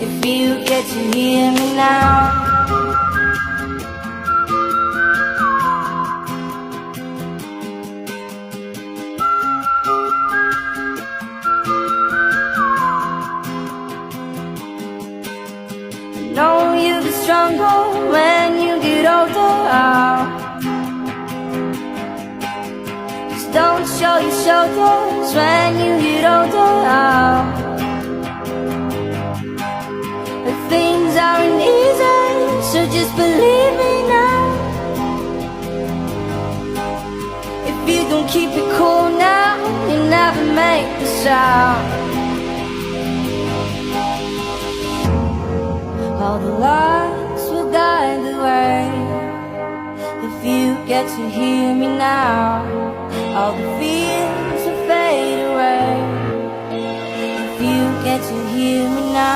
if you get to hear me now. Know you'll be stronger when you get older. Just don't show your shoulders when you get older. But things aren't easy, so just believe me now. If you don't keep it cool now, you'll never make the sound. All the lights will guide the way, if you get to hear me now. All the fears will fade away, if you get to hear me